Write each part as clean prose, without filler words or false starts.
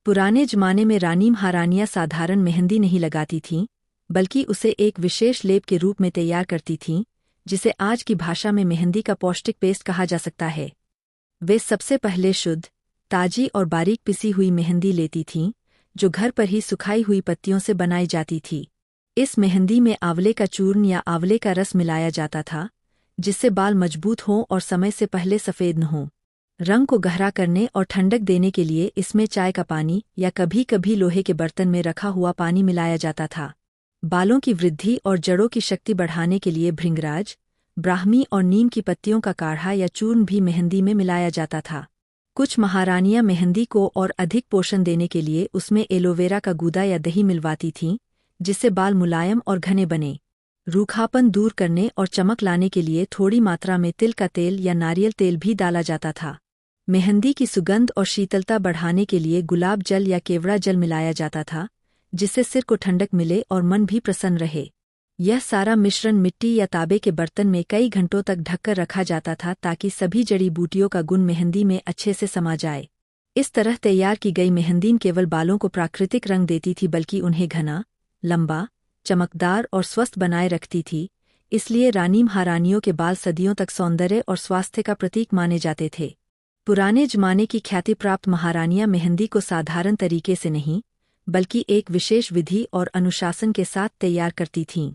पुराने जमाने में रानी महारानियां साधारण मेहंदी नहीं लगाती थीं, बल्कि उसे एक विशेष लेप के रूप में तैयार करती थीं, जिसे आज की भाषा में मेहंदी का पौष्टिक पेस्ट कहा जा सकता है। वे सबसे पहले शुद्ध, ताजी और बारीक पिसी हुई मेहंदी लेती थीं, जो घर पर ही सुखाई हुई पत्तियों से बनाई जाती थी। इस मेहंदी में आंवले का चूर्ण या आंवले का रस मिलाया जाता था, जिससे बाल मजबूत हों और समय से पहले सफ़ेद न हों। रंग को गहरा करने और ठंडक देने के लिए इसमें चाय का पानी या कभी कभी लोहे के बर्तन में रखा हुआ पानी मिलाया जाता था। बालों की वृद्धि और जड़ों की शक्ति बढ़ाने के लिए भृंगराज, ब्राह्मी और नीम की पत्तियों का काढ़ा या चूर्ण भी मेहंदी में मिलाया जाता था। कुछ महारानियां मेहंदी को और अधिक पोषण देने के लिए उसमें एलोवेरा का गूदा या दही मिलवाती थीं, जिससे बाल मुलायम और घने बने। रूखापन दूर करने और चमक लाने के लिए थोड़ी मात्रा में तिल का तेल या नारियल तेल भी डाला जाता था। मेहंदी की सुगंध और शीतलता बढ़ाने के लिए गुलाब जल या केवड़ा जल मिलाया जाता था, जिससे सिर को ठंडक मिले और मन भी प्रसन्न रहे। यह सारा मिश्रण मिट्टी या तांबे के बर्तन में कई घंटों तक ढककर रखा जाता था ताकि सभी जड़ी बूटियों का गुण मेहंदी में अच्छे से समा जाए। इस तरह तैयार की गई मेहंदी न केवल बालों को प्राकृतिक रंग देती थी, बल्कि उन्हें घना, लंबा, चमकदार और स्वस्थ बनाए रखती थी। इसलिए रानी महारानियों के बाल सदियों तक सौंदर्य और स्वास्थ्य का प्रतीक माने जाते थे। पुराने जमाने की ख्याति प्राप्त महारानियां मेहंदी को साधारण तरीके से नहीं, बल्कि एक विशेष विधि और अनुशासन के साथ तैयार करती थीं।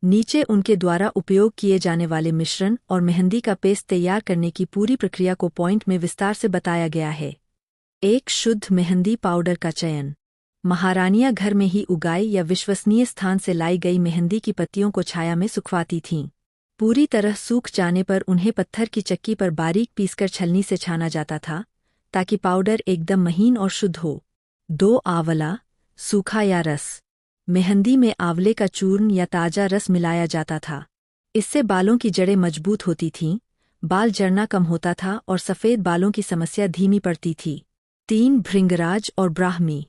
नीचे उनके द्वारा उपयोग किए जाने वाले मिश्रण और मेहंदी का पेस्ट तैयार करने की पूरी प्रक्रिया को पॉइंट में विस्तार से बताया गया है। 1. शुद्ध मेहंदी पाउडर का चयन। महारानियां घर में ही उगाई या विश्वसनीय स्थान से लाई गई मेहंदी की पत्तियों को छाया में सुखवाती थीं। पूरी तरह सूख जाने पर उन्हें पत्थर की चक्की पर बारीक पीसकर छलनी से छाना जाता था, ताकि पाउडर एकदम महीन और शुद्ध हो। 2. आंवला, सूखा या रस। मेहंदी में आंवले का चूर्ण या ताजा रस मिलाया जाता था। इससे बालों की जड़ें मजबूत होती थीं, बाल झड़ना कम होता था और सफ़ेद बालों की समस्या धीमी पड़ती थी। 3. भृंगराज और ब्राह्मी।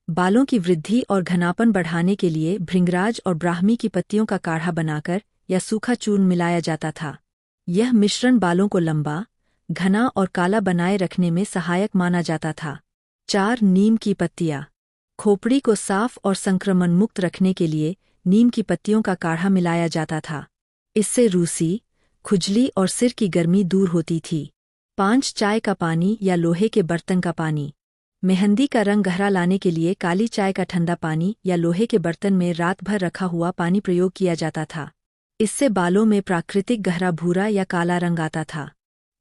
बालों की वृद्धि और घनापन बढ़ाने के लिए भृंगराज और ब्राह्मी की पत्तियों का काढ़ा बनाकर या सूखा चूर्ण मिलाया जाता था। यह मिश्रण बालों को लंबा, घना और काला बनाए रखने में सहायक माना जाता था। 4. नीम की पत्तियाँ। खोपड़ी को साफ और संक्रमण मुक्त रखने के लिए नीम की पत्तियों का काढ़ा मिलाया जाता था। इससे रूसी, खुजली और सिर की गर्मी दूर होती थी। 5. चाय का पानी या लोहे के बर्तन का पानी। मेहंदी का रंग गहरा लाने के लिए काली चाय का ठंडा पानी या लोहे के बर्तन में रात भर रखा हुआ पानी प्रयोग किया जाता था। इससे बालों में प्राकृतिक गहरा भूरा या काला रंग आता था।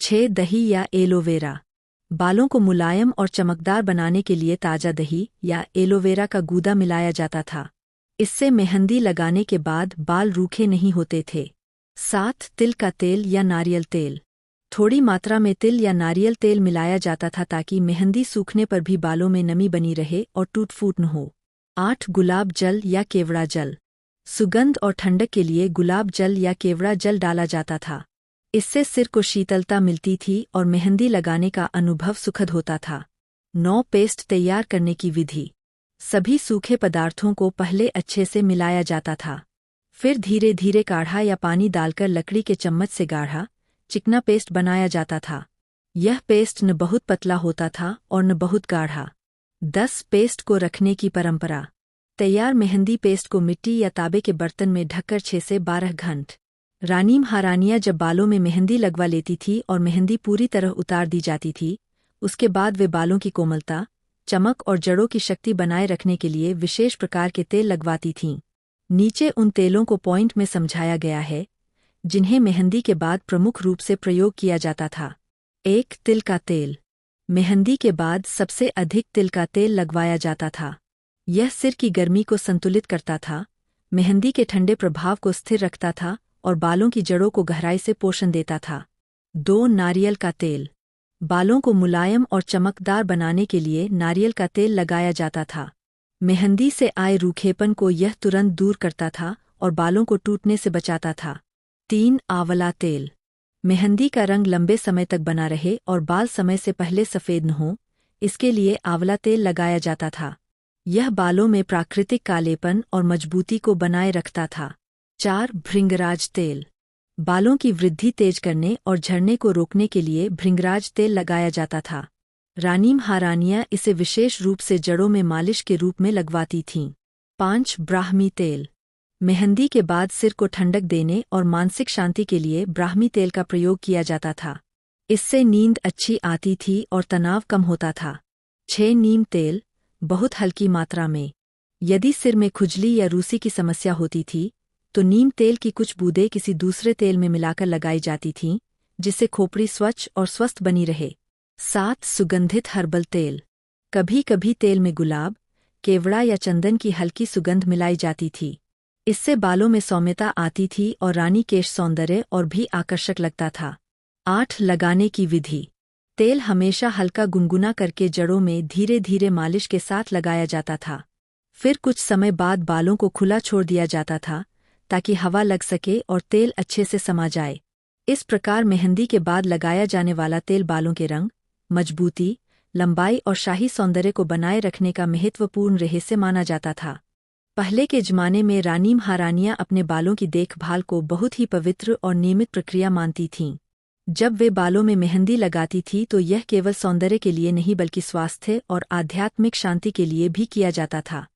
6. दही या एलोवेरा। बालों को मुलायम और चमकदार बनाने के लिए ताज़ा दही या एलोवेरा का गूदा मिलाया जाता था। इससे मेहंदी लगाने के बाद बाल रूखे नहीं होते थे। 7. तिल का तेल या नारियल तेल। थोड़ी मात्रा में तिल या नारियल तेल मिलाया जाता था ताकि मेहंदी सूखने पर भी बालों में नमी बनी रहे और टूट फूट न हो। 8. गुलाब जल या केवड़ा जल। सुगंध और ठंडक के लिए गुलाब जल या केवड़ा जल डाला जाता था। इससे सिर को शीतलता मिलती थी और मेहंदी लगाने का अनुभव सुखद होता था। 9. पेस्ट तैयार करने की विधि। सभी सूखे पदार्थों को पहले अच्छे से मिलाया जाता था। फिर धीरे धीरे काढ़ा या पानी डालकर लकड़ी के चम्मच से गाढ़ा, चिकना पेस्ट बनाया जाता था। यह पेस्ट न बहुत पतला होता था और न बहुत गाढ़ा। 10. पेस्ट को रखने की परंपरा। तैयार मेहंदी पेस्ट को मिट्टी या तांबे के बर्तन में ढककर 6 से 12 घंटे। रानी महारानियां जब बालों में मेहंदी लगवा लेती थी और मेहंदी पूरी तरह उतार दी जाती थी, उसके बाद वे बालों की कोमलता, चमक और जड़ों की शक्ति बनाए रखने के लिए विशेष प्रकार के तेल लगवाती थीं। नीचे उन तेलों को पॉइंट में समझाया गया है, जिन्हें मेहंदी के बाद प्रमुख रूप से प्रयोग किया जाता था। 1. तिल का तेल। मेहंदी के बाद सबसे अधिक तिल का तेल लगवाया जाता था। यह सिर की गर्मी को संतुलित करता था, मेहंदी के ठंडे प्रभाव को स्थिर रखता था और बालों की जड़ों को गहराई से पोषण देता था। 2. नारियल का तेल। बालों को मुलायम और चमकदार बनाने के लिए नारियल का तेल लगाया जाता था। मेहंदी से आए रूखेपन को यह तुरंत दूर करता था और बालों को टूटने से बचाता था। 3. आंवला तेल। मेहंदी का रंग लंबे समय तक बना रहे और बाल समय से पहले सफ़ेद न हों, इसके लिए आंवला तेल लगाया जाता था। यह बालों में प्राकृतिक कालेपन और मजबूती को बनाए रखता था। 4. भृंगराज तेल। बालों की वृद्धि तेज करने और झड़ने को रोकने के लिए भृंगराज तेल लगाया जाता था। रानी महारानियां इसे विशेष रूप से जड़ों में मालिश के रूप में लगवाती थीं। 5. ब्राह्मी तेल। मेहंदी के बाद सिर को ठंडक देने और मानसिक शांति के लिए ब्राह्मी तेल का प्रयोग किया जाता था। इससे नींद अच्छी आती थी और तनाव कम होता था। 6. नीम तेल, बहुत हल्की मात्रा में। यदि सिर में खुजली या रूसी की समस्या होती थी तो नीम तेल की कुछ बूंदें किसी दूसरे तेल में मिलाकर लगाई जाती थीं, जिससे खोपड़ी स्वच्छ और स्वस्थ बनी रहे। 7. सुगंधित हर्बल तेल। कभी कभी तेल में गुलाब, केवड़ा या चंदन की हल्की सुगंध मिलाई जाती थी। इससे बालों में सौम्यता आती थी और रानी केश सौंदर्य और भी आकर्षक लगता था। 8. लगाने की विधि। तेल हमेशा हल्का गुनगुना करके जड़ों में धीरे धीरे मालिश के साथ लगाया जाता था। फिर कुछ समय बाद बालों को खुला छोड़ दिया जाता था ताकि हवा लग सके और तेल अच्छे से समा जाए। इस प्रकार मेहंदी के बाद लगाया जाने वाला तेल बालों के रंग, मजबूती, लंबाई और शाही सौंदर्य को बनाए रखने का महत्वपूर्ण रहस्य माना जाता था। पहले के जमाने में रानी महारानियां अपने बालों की देखभाल को बहुत ही पवित्र और नियमित प्रक्रिया मानती थीं। जब वे बालों में मेहंदी लगाती थी तो यह केवल सौंदर्य के लिए नहीं बल्कि स्वास्थ्य और आध्यात्मिक शांति के लिए भी किया जाता था।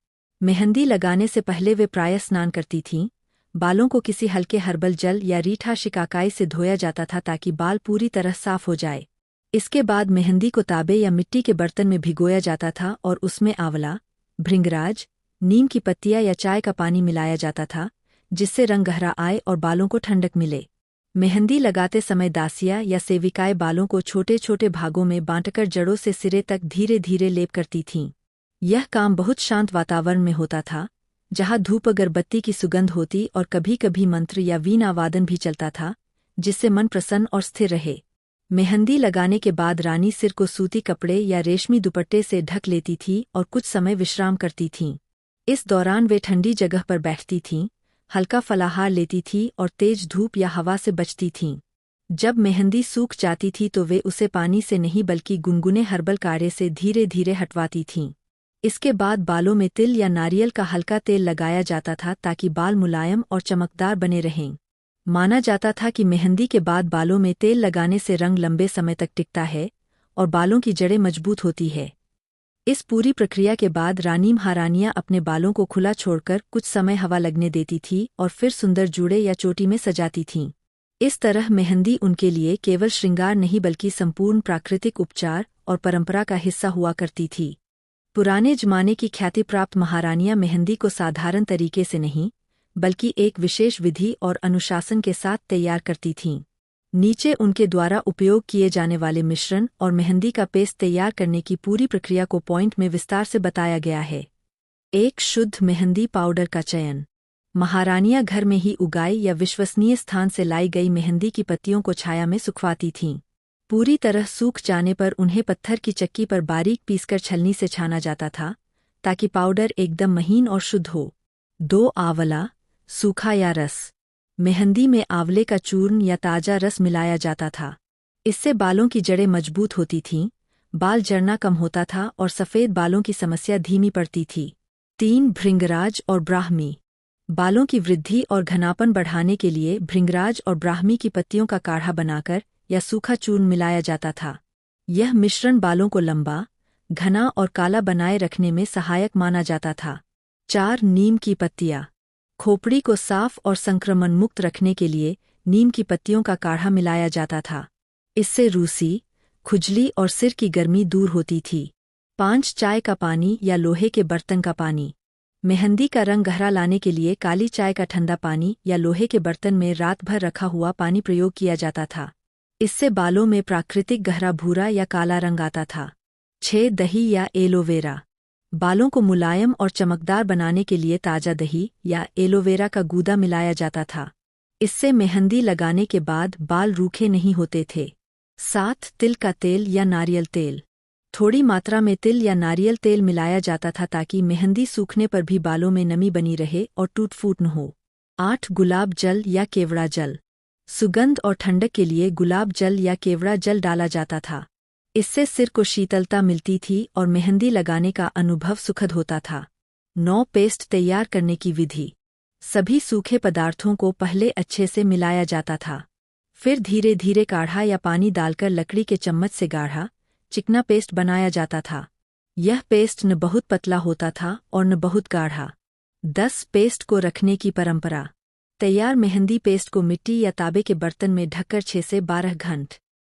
मेहंदी लगाने से पहले वे प्रायः स्नान करती थीं। बालों को किसी हल्के हर्बल जल या रीठा शिकाकाई से धोया जाता था ताकि बाल पूरी तरह साफ हो जाए। इसके बाद मेहंदी को तांबे या मिट्टी के बर्तन में भिगोया जाता था और उसमें आंवला, भृंगराज, नीम की पत्तियां या चाय का पानी मिलाया जाता था, जिससे रंग गहरा आए और बालों को ठंडक मिले। मेहंदी लगाते समय दासियां या सेविकाएं बालों को छोटे छोटे भागों में बांटकर जड़ों से सिरे तक धीरे धीरे लेप करती थीं। यह काम बहुत शांत वातावरण में होता था, जहां धूप अगरबत्ती की सुगंध होती और कभी कभी मंत्र या वीणा वादन भी चलता था, जिससे मन प्रसन्न और स्थिर रहे। मेहंदी लगाने के बाद रानी सिर को सूती कपड़े या रेशमी दुपट्टे से ढक लेती थी और कुछ समय विश्राम करती थीं। इस दौरान वे ठंडी जगह पर बैठती थीं, हल्का फलाहार लेती थीं और तेज धूप या हवा से बचती थीं। जब मेहंदी सूख जाती थी तो वे उसे पानी से नहीं बल्कि गुनगुने हर्बल काढ़े से धीरे धीरे हटवाती थीं। इसके बाद बालों में तिल या नारियल का हल्का तेल लगाया जाता था ताकि बाल मुलायम और चमकदार बने रहें। माना जाता था कि मेहंदी के बाद बालों में तेल लगाने से रंग लंबे समय तक टिकता है और बालों की जड़ें मजबूत होती है। इस पूरी प्रक्रिया के बाद रानी महारानियां अपने बालों को खुला छोड़कर कुछ समय हवा लगने देती थी और फिर सुंदर जूड़े या चोटी में सजाती थीं। इस तरह मेहंदी उनके लिए केवल श्रृंगार नहीं बल्कि संपूर्ण प्राकृतिक उपचार और परंपरा का हिस्सा हुआ करती थी। पुराने जमाने की ख्याति प्राप्त महारानियां मेहंदी को साधारण तरीके से नहीं बल्कि एक विशेष विधि और अनुशासन के साथ तैयार करती थीं। नीचे उनके द्वारा उपयोग किए जाने वाले मिश्रण और मेहंदी का पेस्ट तैयार करने की पूरी प्रक्रिया को पॉइंट में विस्तार से बताया गया है। 1. शुद्ध मेहंदी पाउडर का चयन। महारानियां घर में ही उगाई या विश्वसनीय स्थान से लाई गई मेहंदी की पत्तियों को छाया में सुखवाती थीं। पूरी तरह सूख जाने पर उन्हें पत्थर की चक्की पर बारीक पीसकर छलनी से छाना जाता था ताकि पाउडर एकदम महीन और शुद्ध हो। 2. आंवला, सूखा या रस। मेहंदी में आंवले का चूर्ण या ताजा रस मिलाया जाता था। इससे बालों की जड़ें मजबूत होती थीं, बाल झड़ना कम होता था और सफ़ेद बालों की समस्या धीमी पड़ती थी। 3. भृंगराज और ब्राह्मी। बालों की वृद्धि और घनापन बढ़ाने के लिए भृंगराज और ब्राह्मी की पत्तियों का काढ़ा बनाकर या सूखा चूर्ण मिलाया जाता था। यह मिश्रण बालों को लंबा, घना और काला बनाए रखने में सहायक माना जाता था। 4. नीम की पत्तियां। खोपड़ी को साफ और संक्रमण मुक्त रखने के लिए नीम की पत्तियों का काढ़ा मिलाया जाता था। इससे रूसी, खुजली और सिर की गर्मी दूर होती थी। 5. चाय का पानी या लोहे के बर्तन का पानी। मेहंदी का रंग गहरा लाने के लिए काली चाय का ठंडा पानी या लोहे के बर्तन में रात भर रखा हुआ पानी प्रयोग किया जाता था। इससे बालों में प्राकृतिक गहरा भूरा या काला रंग आता था। 6. दही या एलोवेरा। बालों को मुलायम और चमकदार बनाने के लिए ताज़ा दही या एलोवेरा का गूदा मिलाया जाता था। इससे मेहंदी लगाने के बाद बाल रूखे नहीं होते थे। 7. तिल का तेल या नारियल तेल। थोड़ी मात्रा में तिल या नारियल तेल मिलाया जाता था ताकि मेहंदी सूखने पर भी बालों में नमी बनी रहे और टूट फूट न हो। 8. गुलाब जल या केवड़ा जल। सुगंध और ठंडक के लिए गुलाब जल या केवड़ा जल डाला जाता था। इससे सिर को शीतलता मिलती थी और मेहंदी लगाने का अनुभव सुखद होता था। 9. पेस्ट तैयार करने की विधि। सभी सूखे पदार्थों को पहले अच्छे से मिलाया जाता था। फिर धीरे धीरे काढ़ा या पानी डालकर लकड़ी के चम्मच से गाढ़ा, चिकना पेस्ट बनाया जाता था। यह पेस्ट न बहुत पतला होता था और न बहुत गाढ़ा। 10 पेस्ट को रखने की परंपरा। तैयार मेहंदी पेस्ट को मिट्टी या तांबे के बर्तन में ढककर 6 से 12 घंटे